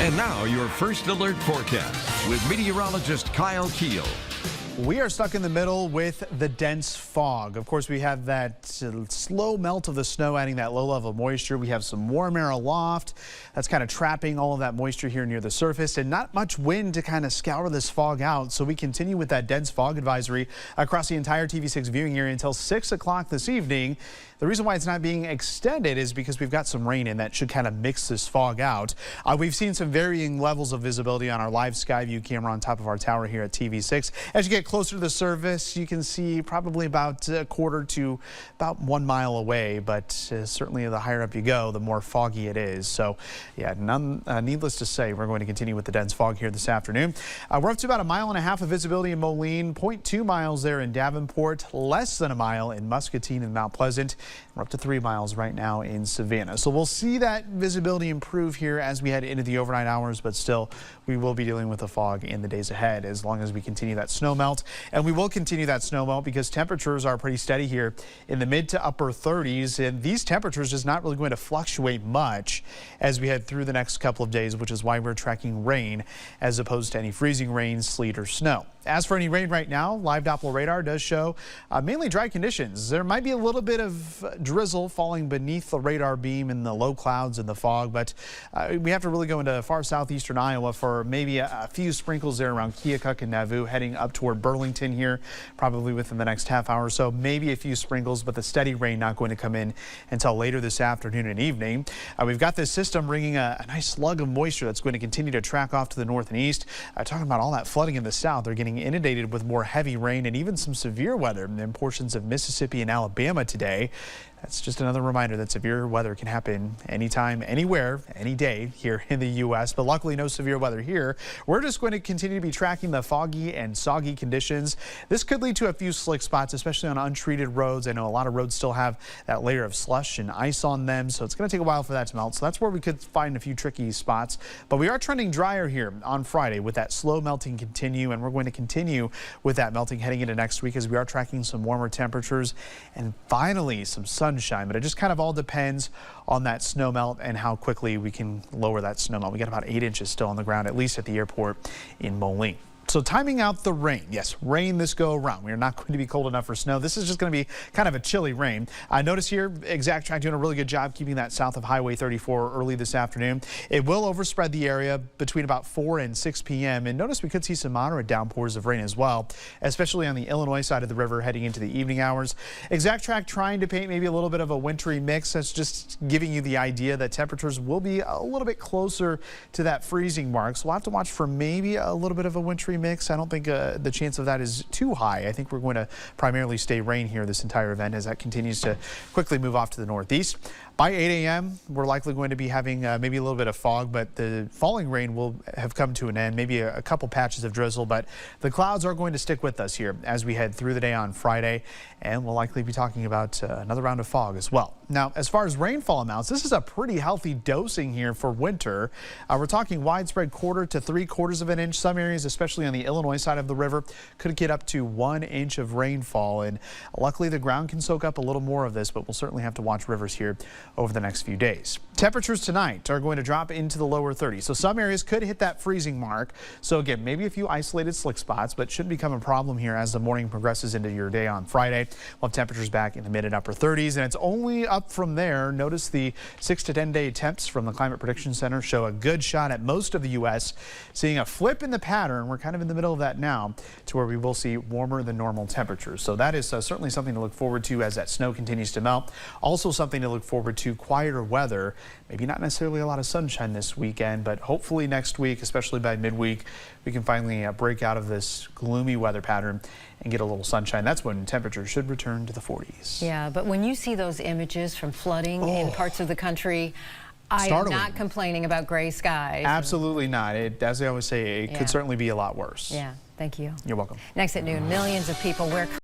And now your first alert forecast with meteorologist Kyle Keel. We are stuck in the middle with the dense fog. Of course, we have that slow melt of the snow adding that low level moisture. We have some warm air aloft that's kind of trapping all of that moisture here near the surface, and not much wind to kind of scour this fog out. So we continue with that dense fog advisory across the entire TV6 viewing area until 6 o'clock this evening. The reason why it's not being extended is because we've got some rain in that should kind of mix this fog out. We've seen some varying levels of visibility on our live sky view camera on top of our tower here at TV6. As you get closer to the surface, you can see probably about a quarter to about 1 mile away, but certainly the higher up you go, the more foggy it is. So yeah, needless to say, we're going to continue with the dense fog here this afternoon. We're up to about 1.5 miles of visibility in Moline, 0.2 miles there in Davenport, less than a mile in Muscatine and Mount Pleasant. We're up to 3 miles right now in Savannah. So we'll see that visibility improve here as we head into the overnight hours, but still we will be dealing with the fog in the days ahead as long as we continue that snow melt. And we will continue that snow melt because temperatures are pretty steady here in the mid to upper 30s. And these temperatures is not really going to fluctuate much as we head through the next couple of days, which is why we're tracking rain as opposed to any freezing rain, sleet, or snow. As for any rain right now, live Doppler radar does show mainly dry conditions. There might be a little bit of drizzle falling beneath the radar beam in the low clouds and the fog, but we have to really go into far southeastern Iowa for maybe a few sprinkles there around Keokuk and Nauvoo, heading up toward Burlington here, probably within the next half hour or so. Maybe a few sprinkles, but the steady rain not going to come in until later this afternoon and evening. We've got this system bringing a nice slug of moisture that's going to continue to track off to the north and east. Talking about all that flooding in the south, they're getting inundated with more heavy rain and even some severe weather in portions of Mississippi and Alabama today. That's just another reminder that severe weather can happen anytime, anywhere, any day here in the U.S. But luckily, no severe weather here. We're just going to continue to be tracking the foggy and soggy conditions. This could lead to a few slick spots, especially on untreated roads. I know a lot of roads still have that layer of slush and ice on them, so it's going to take a while for that to melt. So that's where we could find a few tricky spots. But we are trending drier here on Friday with that slow melting continue, and we're going to continue with that melting heading into next week as we are tracking some warmer temperatures and finally some sunshine. But it just kind of all depends on that snow melt and how quickly we can lower that snow melt. We got about 8 inches still on the ground, at least at the airport in Moline. So timing out the rain. Yes, rain this go around. We are not going to be cold enough for snow. This is just going to be kind of a chilly rain. I notice here, Exact Track doing a really good job keeping that south of Highway 34 early this afternoon. It will overspread the area between about 4 and 6 p.m. And notice we could see some moderate downpours of rain as well, especially on the Illinois side of the river heading into the evening hours. Exact Track trying to paint maybe a little bit of a wintry mix. That's just giving you the idea that temperatures will be a little bit closer to that freezing mark. So we'll have to watch for maybe a little bit of a wintry mix. I don't think the chance of that is too high. I think we're going to primarily stay rain here this entire event as that continues to quickly move off to the northeast. By 8 a.m., we're likely going to be having maybe a little bit of fog, but the falling rain will have come to an end, maybe a couple patches of drizzle, but the clouds are going to stick with us here as we head through the day on Friday, and we'll likely be talking about another round of fog as well. Now, as far as rainfall amounts, this is a pretty healthy dosing here for winter. We're talking widespread 1/4 to 3/4 of an inch. Some areas, especially on the Illinois side of the river, could get up to 1 inch of rainfall, and luckily the ground can soak up a little more of this, but we'll certainly have to watch rivers here over the next few days. Temperatures tonight are going to drop into the lower 30s, so some areas could hit that freezing mark. So again, maybe a few isolated slick spots, but shouldn't become a problem here as the morning progresses into your day on Friday. We'll have temperatures back in the mid and upper 30s, and it's only up from there. Notice the 6 to 10 day temps from the Climate Prediction Center show a good shot at most of the U.S. seeing a flip in the pattern. We're kind of in the middle of that now to where we will see warmer than normal temperatures. So that is certainly something to look forward to as that snow continues to melt. Also something to look forward to, quieter weather. Maybe not necessarily a lot of sunshine this weekend, but hopefully next week, especially by midweek, we can finally break out of this gloomy weather pattern and get a little sunshine. That's when temperatures should return to the 40s. Yeah, but when you see those images from flooding in parts of the country, I am not complaining about gray skies. Absolutely not. As I always say, it could certainly be a lot worse. Yeah, thank you. You're welcome. Next at noon, millions of people wear